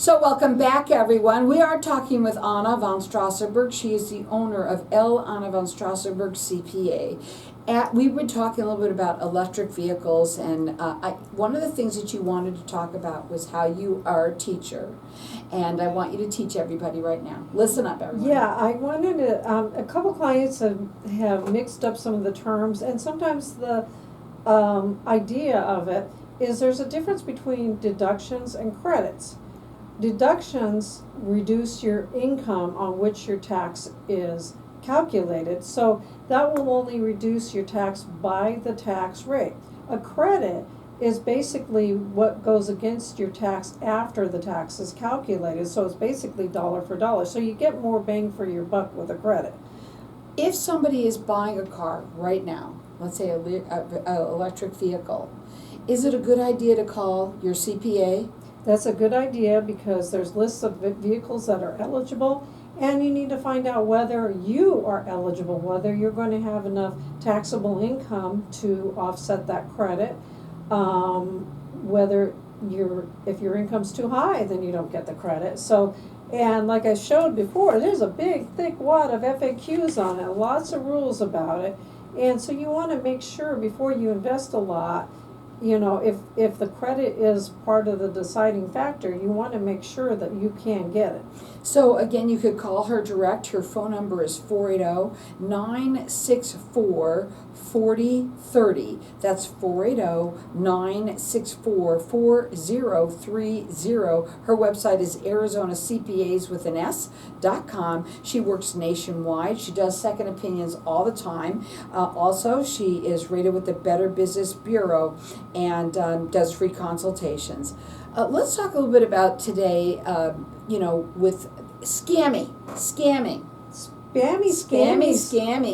So welcome back, everyone. We are talking with Anna von Straussenbur. She is the owner of L. Anna von Straussenbur CPA. We were talking a little bit about electric vehicles, and one of the things that you wanted to talk about was how you are a teacher. And I want you to teach everybody right now. Listen up, everyone. Yeah, I wanted to, a couple clients have mixed up some of the terms, and sometimes the idea of it is there's a difference between deductions and credits. Deductions reduce your income on which your tax is calculated, so that will only reduce your tax by the tax rate. A credit is basically what goes against your tax after the tax is calculated, so it's basically dollar for dollar. So you get more bang for your buck with a credit. If somebody is buying a car right now, let's say an electric vehicle, is it a good idea to call your CPA? That's a good idea because there's lists of vehicles that are eligible, and you need to find out whether you are eligible, whether you're going to have enough taxable income to offset that credit, whether if your income's too high, then you don't get the credit. So, and like I showed before, there's a big, thick wad of FAQs on it, lots of rules about it, and so you want to make sure before you invest a lot, you know, if the credit is part of the deciding factor, you want to make sure that you can get it. So again, you could call her direct. Her phone number is 480-964-4030. That's 480-964-4030. Her website is ArizonaCPAs.com. She works nationwide. She does second opinions all the time. Also, she is rated with the Better Business Bureau and does free consultations. Let's talk a little bit about today, with scamming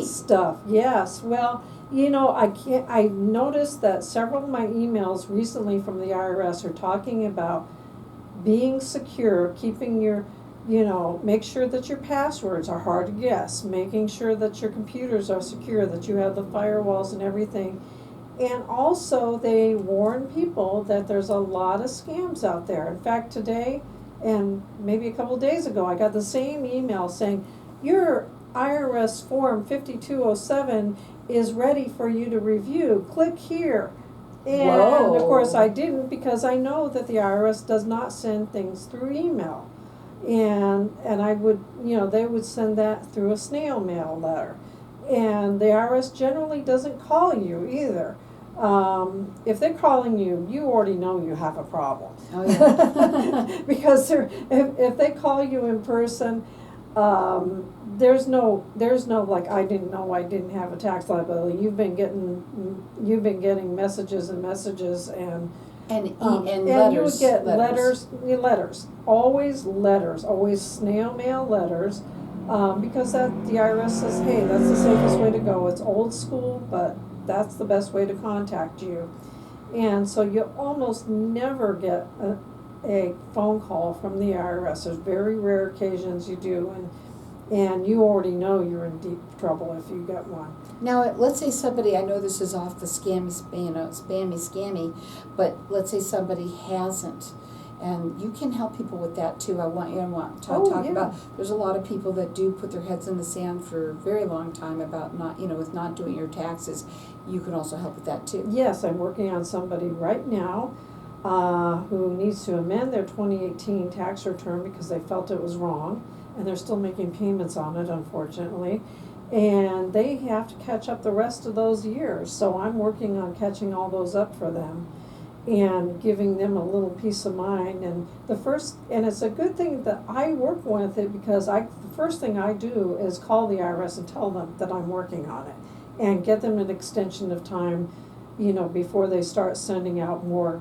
Stuff. Yes. Well, I noticed that several of my emails recently from the IRS are talking about being secure, keeping your, make sure that your passwords are hard to guess, making sure that your computers are secure, that you have the firewalls and everything. And also, they warn people that there's a lot of scams out there. In fact, today, and maybe a couple of days ago, I got the same email saying, your IRS Form 5207 is ready for you to review. Click here. And Whoa. Of course, I didn't, because I know that the IRS does not send things through email. And I would, they would send that through a snail mail letter. And the IRS generally doesn't call you either. If they're calling you, you already know you have a problem. Oh, yeah. Because if they call you in person, there's no like, I didn't know I didn't have a tax liability. You've been getting messages and letters. And you would get letters, always snail mail letters, because the IRS says, hey, that's the safest way to go. It's old school, but that's the best way to contact you. And so you almost never get a phone call from the IRS. There's very rare occasions you do, and you already know you're in deep trouble if you get one. Now, let's say somebody, I know this is off the spammy, but let's say somebody hasn't. And you can help people with that too. I want to talk about, there's a lot of people that do put their heads in the sand for a very long time about with not doing your taxes. You can also help with that too. Yes, I'm working on somebody right now who needs to amend their 2018 tax return because they felt it was wrong, and they're still making payments on it, unfortunately. And they have to catch up the rest of those years. So I'm working on catching all those up for them and giving them a little peace of mind. And it's a good thing that I work with it, because the first thing I do is call the IRS and tell them that I'm working on it and get them an extension of time, before they start sending out more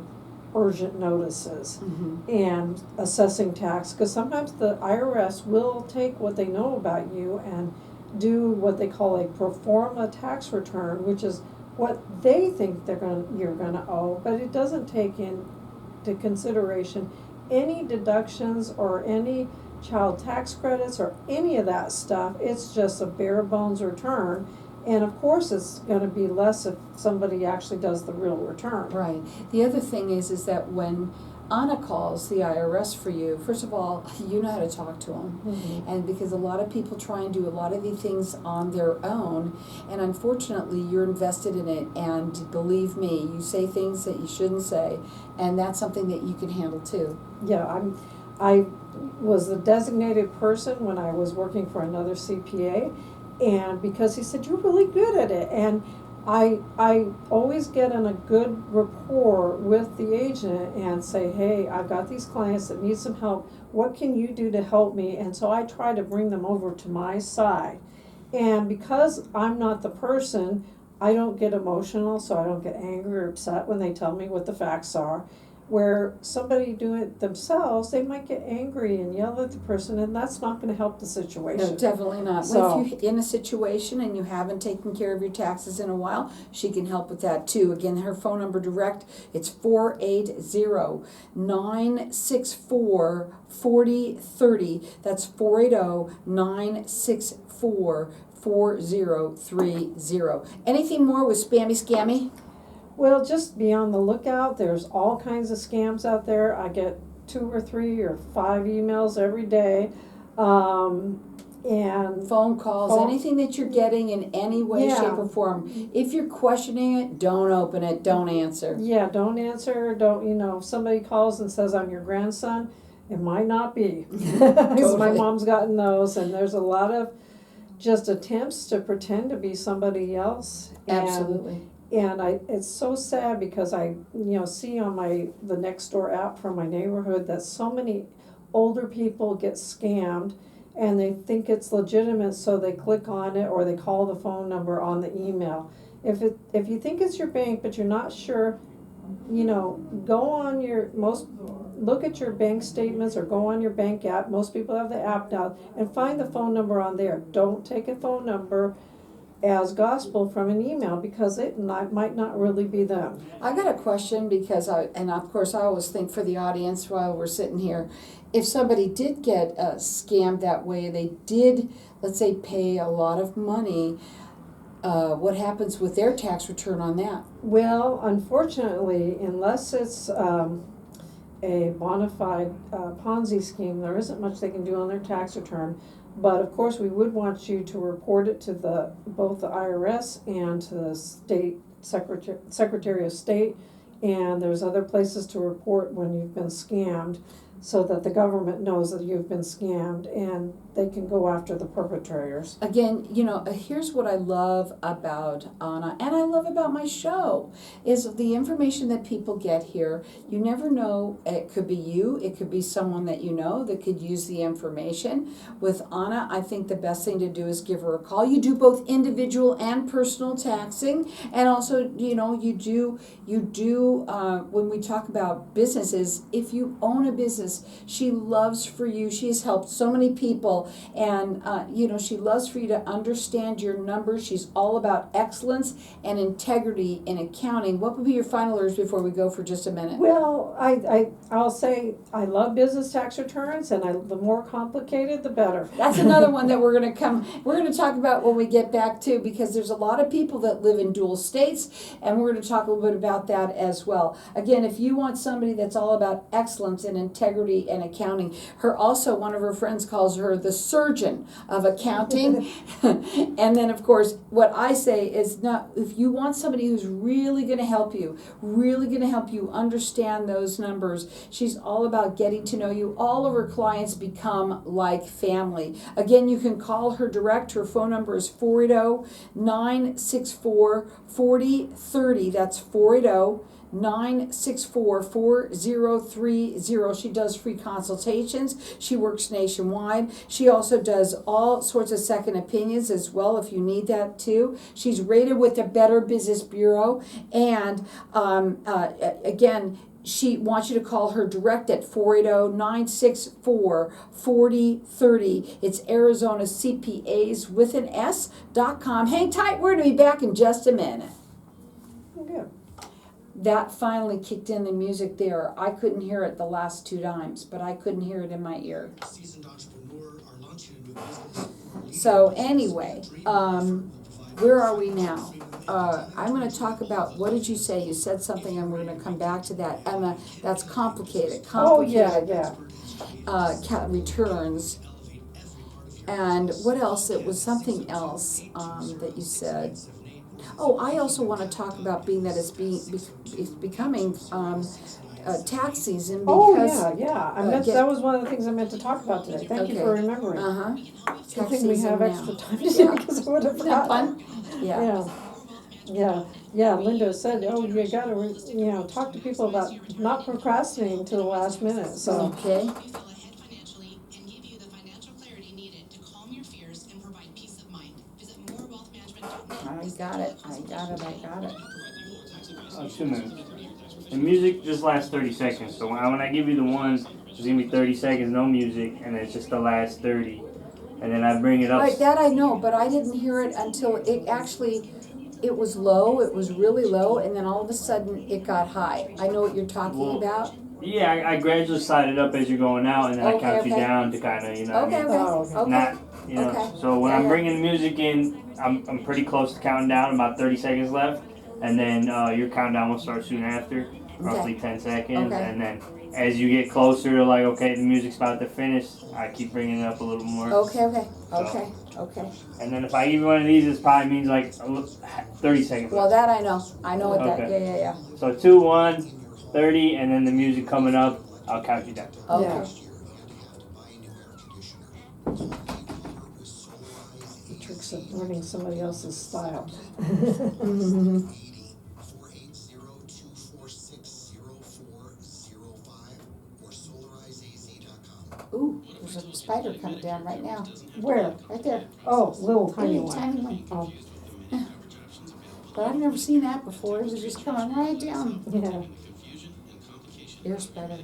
urgent notices and assessing tax. Because sometimes the IRS will take what they know about you and do what they call a pro forma tax return, which is what they think you're gonna owe, but it doesn't take into consideration any deductions or any child tax credits or any of that stuff. It's just a bare bones return, and of course it's going to be less if somebody actually does the real return. Right. The other thing is that when Anna calls the IRS for you. First of all, you know how to talk to them. Mhm. And because a lot of people try and do a lot of these things on their own, and unfortunately you're invested in it, and believe me, you say things that you shouldn't say, and that's something that you can handle too. Yeah, I was the designated person when I was working for another CPA, and because he said, you're really good at it, and I always get in a good rapport with the agent and say, hey, I've got these clients that need some help, what can you do to help me? And so I try to bring them over to my side. And because I'm not the person, I don't get emotional, so I don't get angry or upset when they tell me what the facts are. Where somebody doing it themselves, they might get angry and yell at the person, and that's not gonna help the situation. No, definitely not. So- Well, if you're in a situation and you haven't taken care of your taxes in a while, she can help with that too. Again, her phone number direct, it's 480-964-4030. That's 480-964-4030. Anything more with Spammy Scammy? Well, just be on the lookout, there's all kinds of scams out there, I get 2 or 3 or 5 emails every day, and Phone calls, Phone- anything that you're getting in any way, Yeah. shape, or form. If you're questioning it, don't open it, don't answer. yeah, don't answer, if somebody calls and says, I'm your grandson, it might not be. Because my Totally. mom's gotten those, and there's a lot of just attempts to pretend to be somebody else. Absolutely. And it's so sad because I see on the Nextdoor app from my neighborhood that so many older people get scammed, and they think it's legitimate, so they click on it or they call the phone number on the email. If you think it's your bank but you're not sure, go on look at your bank statements or go on your bank app. Most people have the app now, and find the phone number on there. Don't take a phone number as gospel from an email, because it might not really be them. I got a question because and of course I always think for the audience while we're sitting here, if somebody did get scammed that way, they did, let's say, pay a lot of money, what happens with their tax return on that? Well, unfortunately, unless it's a bona fide Ponzi scheme, there isn't much they can do on their tax return. But of course, we would want you to report it to both the IRS and to the state Secretary of State, and there's other places to report when you've been scammed, so that the government knows that you've been scammed and they can go after the perpetrators. Again, here's what I love about Anna, and I love about my show, is the information that people get here. You never know, it could be you, it could be someone that you know that could use the information. With Anna, I think the best thing to do is give her a call. You do both individual and personal taxing, and also, you do when we talk about businesses, if you own a business, she loves for you. She has helped so many people, and she loves for you to understand your numbers. She's all about excellence and integrity in accounting. What would be your final words before we go for just a minute? Well, I'll say I love business tax returns, and the more complicated, the better. That's another one that we're going to talk about when we get back to, because there's a lot of people that live in dual states, and we're going to talk a little bit about that as well. Again, if you want somebody that's all about excellence and integrity and accounting, one of her friends calls her the surgeon of accounting. And then of course, what I say is, if you want somebody who's really going to help you understand those numbers, she's all about getting to know you. All of her clients become like family. Again, you can call her direct. Her phone number is 480-964-4030. That's 480-964-4030. She does free consultations. She works nationwide. She also does all sorts of second opinions as well if you need that too. She's rated with the Better Business Bureau, and again, she wants you to call her direct at 480-964-4030. It's Arizona CPAs with an S.com. Hang tight, we're going to be back in just a minute. Good. That finally kicked in the music there. I couldn't hear it the last 2 times, but I couldn't hear it in my ear. Seasoned entrepreneur are launching a new business. So anyway, where are we now? I'm gonna talk about, what did you say? You said something and we're gonna come back to that. And that's complicated, Oh, yeah, complicated. Returns. And what else? It was something else that you said. Oh, I also want to talk about being that it's becoming tax season Oh, because. yeah. That was one of the things I meant to talk about today. Thank you Okay. for remembering. Tax Good thing we season have now. extra time today Yeah. because I would have Isn't that forgotten. fun? Yeah. Yeah. Linda said, oh, you gotta, talk to people about not procrastinating to the last minute, so. Okay. I got it. 2 minutes. The music just lasts 30 seconds. So when I give you the one, it's gonna be 30 seconds, no music, and then it's just the last 30. And then I bring it up. Right, that I know, but I didn't hear it until it was low, it was really low, and then all of a sudden it got high. I know what you're talking about. Yeah, I gradually slide it up as you're going out, and then I count you Okay. down to kind of, Okay, okay. not, Okay. So when Yeah, I'm yeah. bringing the music in, I'm pretty close to counting down, about 30 seconds left, and then your countdown will start soon after, roughly 10 seconds, Okay. and then as you get closer to like, okay, the music's about to finish, I keep bringing it up a little more. Okay. And then if I give you one of these, it probably means like 30 seconds Well, left. that I know. I know what that. Okay. Yeah. So 2, 1, 30, and then the music coming up, I'll count you down. Okay. Yeah. The tricks of learning somebody else's style. Ooh, there's a spider coming down right now. Where? Right there. Oh, little tiny one. Tiny one. Oh, But I've never seen that before. It was just coming right down. yeah. Ear spider.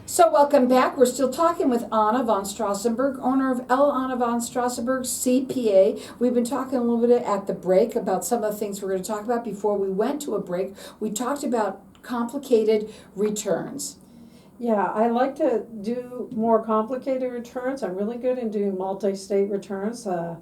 So welcome back. We're still talking with Anna von Straussenburg, owner of L. Anna von Straussenburg, CPA. We've been talking a little bit at the break about some of the things we're going to talk about. Before we went to a break, we talked about complicated returns. Yeah, I like to do more complicated returns. I'm really good in doing multi-state returns. I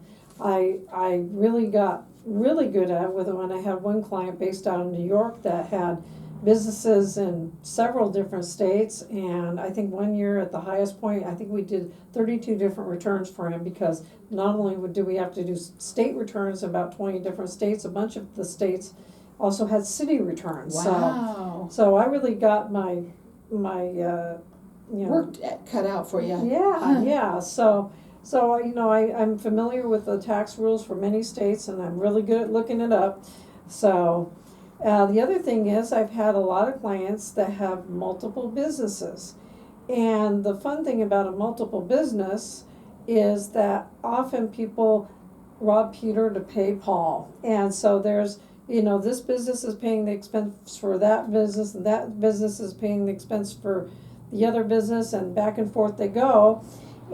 really got really good at it when I had one client based out of New York that had businesses in several different states, and I think one year at the highest point, I think we did 32 different returns for him, because not only do we have to do state returns in about 20 different states, a bunch of the states also had city returns. Wow. So I really got my Work cut out for you. yeah. So I'm familiar with the tax rules for many states, and I'm really good at looking it up. So the other thing is, I've had a lot of clients that have multiple businesses, and the fun thing about a multiple business is that often people rob Peter to pay Paul, and so there's this business is paying the expense for that business, and that business is paying the expense for the other business, and back and forth they go.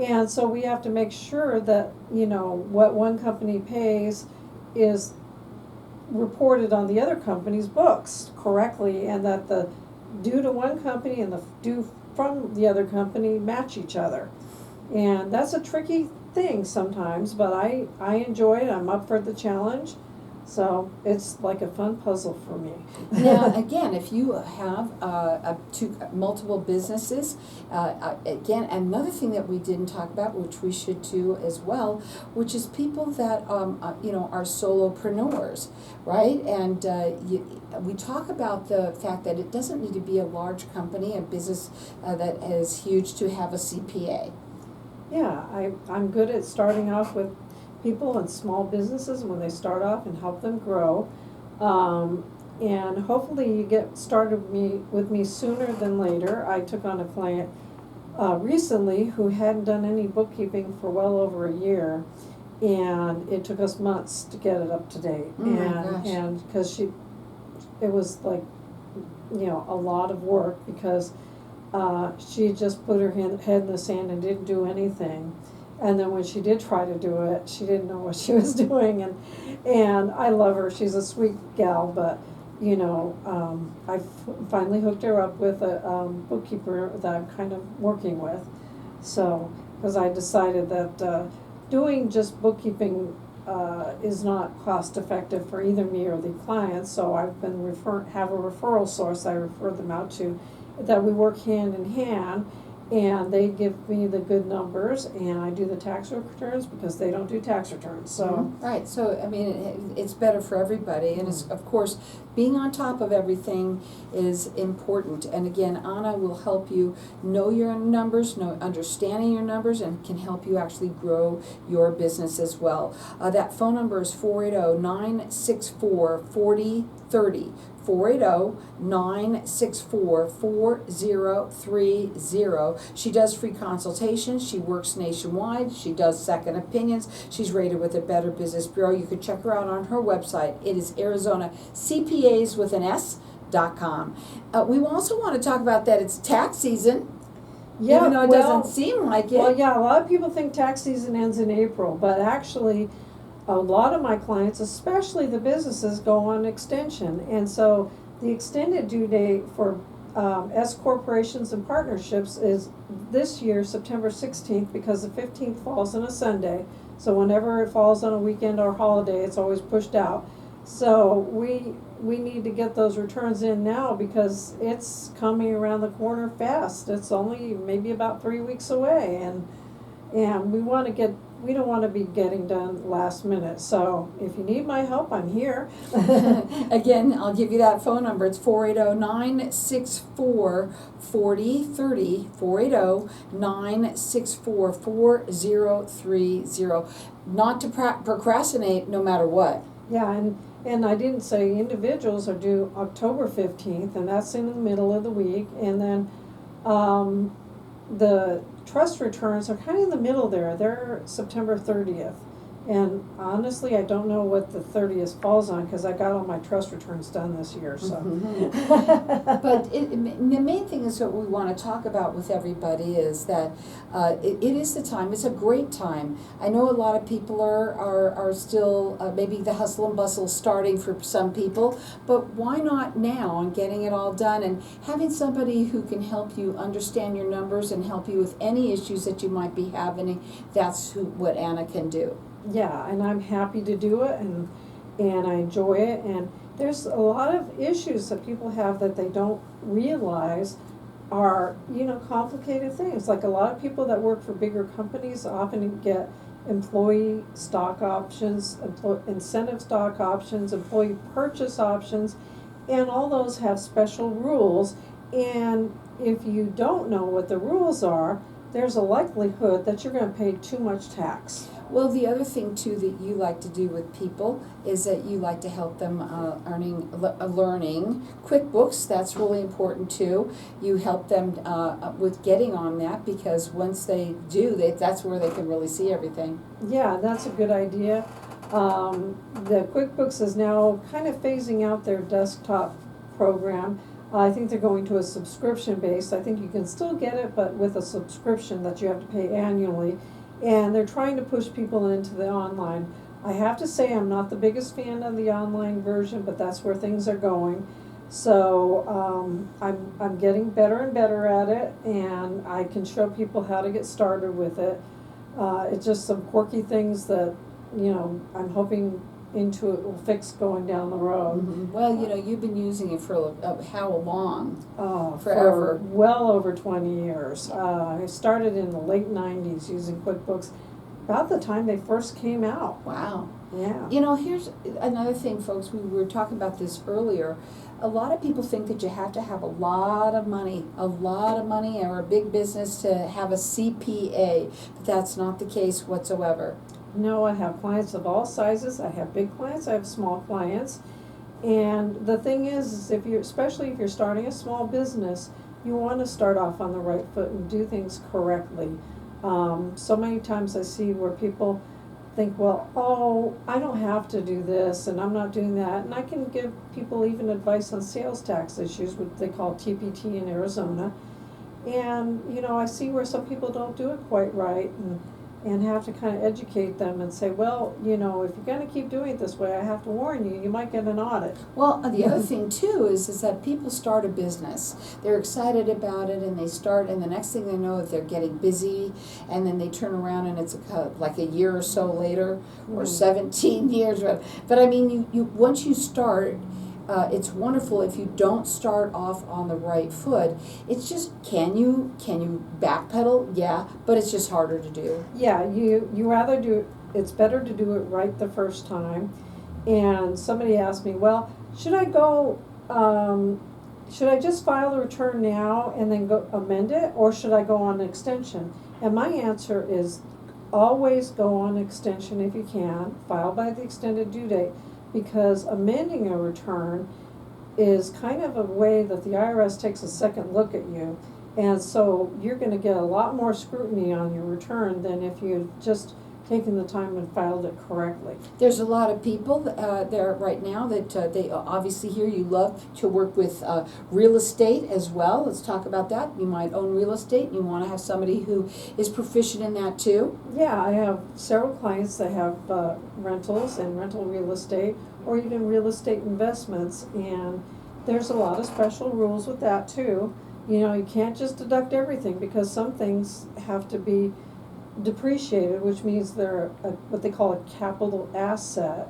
And so we have to make sure that, what one company pays is reported on the other company's books correctly, and that the due to one company and the due from the other company match each other. And that's a tricky thing sometimes, but I enjoy it. I'm up for the challenge. So it's like a fun puzzle for me. Now, again, if you have multiple businesses, again, another thing that we didn't talk about, which we should do as well, which is people that are solopreneurs, right? And we talk about the fact that it doesn't need to be a large company, a business that is huge, to have a CPA. Yeah, I'm good at starting off with people and small businesses when they start off, and help them grow. And hopefully you get started with me sooner than later. I took on a client recently who hadn't done any bookkeeping for well over a year, and it took us months to get it up to date. And because it was like a lot of work, because she just put her head in the sand and didn't do anything. And then when she did try to do it, she didn't know what she was doing. And I love her. She's a sweet gal, but you know, I finally hooked her up with a bookkeeper that I'm kind of working with. So, because I decided that doing just bookkeeping is not cost effective for either me or the clients. So I've been have a referral source I refer them out to, that we work hand in hand. And they give me the good numbers, and I do the tax returns because they don't do tax returns, so. Right, so, I mean, it's better for everybody, and it's, of course, being on top of everything is important. And again, Anna will help you know your numbers, understanding your numbers, and can help you actually grow your business as well. That phone number is 480-964-4030. 480-964-4030. She does free consultations. She works nationwide. She does second opinions. She's rated with the Better Business Bureau. You could check her out on her website. It is Arizona CPAs with an S.com. We also want to talk about that it's tax season. Yeah, even though it well, doesn't seem like it. Well, yeah, a lot of people think tax season ends in April, but actually, a lot of my clients, especially the businesses, go on extension. And so the extended due date for S corporations and partnerships is this year, September 16th, because the 15th falls on a Sunday. So whenever it falls on a weekend or holiday, it's always pushed out. So we need to get those returns in now because it's coming around the corner fast. It's only maybe about 3 weeks away, and we don't want to be getting done last minute. So if you need my help, I'm here. Again, I'll give you that phone number. It's 480-964-4030, 480-964-4030. Not to procrastinate no matter what. Yeah, and I didn't say individuals are due October 15th, and that's in the middle of the week. And then the trust returns are kind of in the middle there. They're September 30th. And honestly, I don't know what the 30th falls on because I got all my trust returns done this year. So, But the main thing is what we want to talk about with everybody is that it is the time. It's a great time. I know a lot of people are still maybe the hustle and bustle starting for some people, but why not now and getting it all done and having somebody who can help you understand your numbers and help you with any issues that you might be having. That's what Anna can do. yeah, and I'm happy to do it, and I enjoy it. And there's a lot of issues that people have that they don't realize are, complicated things. Like a lot of people that work for bigger companies often get employee stock options, incentive stock options, employee purchase options, and all those have special rules. And if you don't know what the rules are, there's a likelihood that you're going to pay too much tax. Well, the other thing too that you like to do with people is that you like to help them learning QuickBooks. That's really important too. You help them with getting on that because once they do, that's where they can really see everything. Yeah, that's a good idea. The QuickBooks is now kind of phasing out their desktop program. I think they're going to a subscription base. I think you can still get it, but with a subscription that you have to pay annually. And they're trying to push people into the online. I have to say I'm not the biggest fan of the online version, but that's where things are going. So I'm getting better and better at it, and I can show people how to get started with it. It's just some quirky things that, I'm hoping Intuit will fix going down the road. Mm-hmm. Well, you've been using it for how long? Oh, Forever. For well over 20 years. I started in the late 90s using QuickBooks, about the time they first came out. Wow. Yeah. Here's another thing, folks. We were talking about this earlier. A lot of people think that you have to have a lot of money, or a big business to have a CPA, but that's not the case whatsoever. No, I have clients of all sizes. I have big clients, I have small clients. And the thing is especially if you're starting a small business, you want to start off on the right foot and do things correctly. So many times I see where people think, well, I don't have to do this and I'm not doing that. And I can give people even advice on sales tax issues, what they call TPT in Arizona. And, you know, I see where some people don't do it quite right, and have to kind of educate them and say, well, you know, if you're gonna keep doing it this way, I have to warn you, you might get an audit. Well, the other thing too is that people start a business. They're excited about it, and they start, and the next thing they know, they're getting busy, and then they turn around and it's like a year or so later, or 17 years. But I mean, you once you start, it's wonderful if you don't start off on the right foot. It's just, can you backpedal? Yeah, but it's just harder to do. Yeah, you rather do, it's better to do it right the first time. And somebody asked me, well, should I just file the return now and then go amend it, or should I go on extension? And my answer is always go on extension if you can, file by the extended due date, because amending a return is kind of a way that the IRS takes a second look at you. And so you're gonna get a lot more scrutiny on your return than if you had just taken the time and filed it correctly. There's a lot of people there right now that they obviously hear you love to work with real estate as well. Let's talk about that. You might own real estate, and you want to have somebody who is proficient in that too. Yeah, I have several clients that have rentals and rental real estate, or even real estate investments, and there's a lot of special rules with that too. You know, you can't just deduct everything, because some things have to be depreciated, which means they're what they call a capital asset,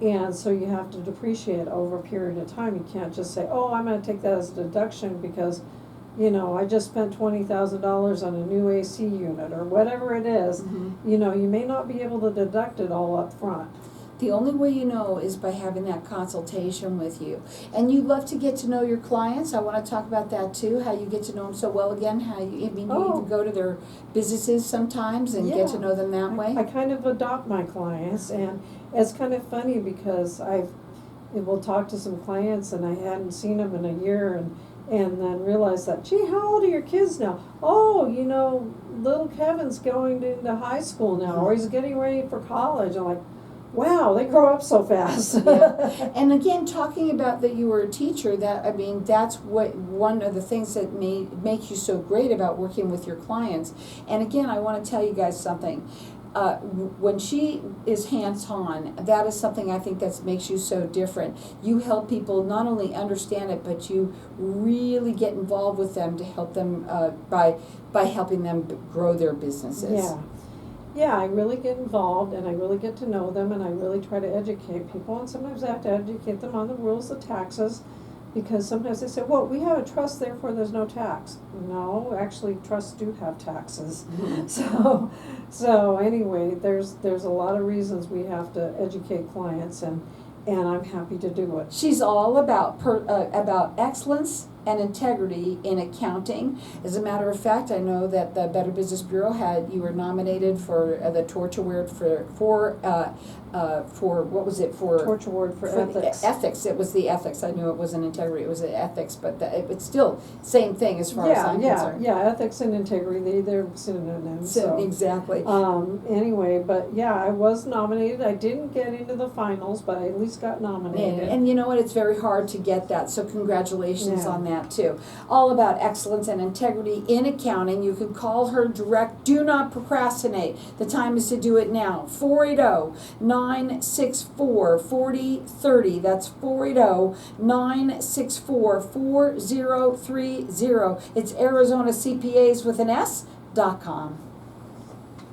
and so you have to depreciate it over a period of time. You can't just say, oh, I'm going to take that as a deduction because, you know, I just spent $20,000 on a new AC unit or whatever it is. Mm-hmm. You know, you may not be able to deduct it all up front. The only way you know is by having that consultation with you. And you love to get to know your clients. I want to talk about that too, how you get to know them so well again, how you, I mean, you even go to their businesses sometimes and get to know them that way. I kind of adopt my clients, and it's kind of funny because we'll talk to some clients and I hadn't seen them in a year, and then realize that, gee, how old are your kids now? Oh, you know, little Kevin's going into high school now, or he's getting ready for college. I'm like, wow, they grow up so fast. Yeah. And again, talking about that you were a teacher, that, I mean, that's what one of the things that make you so great about working with your clients. And again, I want to tell you guys something. When she is hands-on, that is something I think that makes you so different. You help people not only understand it, but you really get involved with them to help them by helping them grow their businesses. Yeah. Yeah, I really get involved, and I really get to know them, and I really try to educate people, and sometimes I have to educate them on the rules of taxes, because sometimes they say, well, we have a trust, therefore there's no tax. No, actually, trusts do have taxes. Mm-hmm. So anyway, there's a lot of reasons we have to educate clients, and I'm happy to do it. She's all about excellence and integrity in accounting. As a matter of fact, I know that the Better Business Bureau you were nominated for the Torch Award for what was it for? Torch Award for ethics. Ethics. It was the ethics. I knew it wasn't integrity. It was the ethics, but it's still same thing as far as I'm concerned. Yeah, ethics and integrity, they're synonyms. So. Exactly. Anyway, but yeah, I was nominated. I didn't get into the finals, but I at least got nominated. And you know what? It's very hard to get that. So congratulations on that too. All about excellence and integrity in accounting. You can call her direct. Do not procrastinate. The time is to do it now. 480-964-4030. That's 480-964-4030. It's Arizona CPAs with an S.com.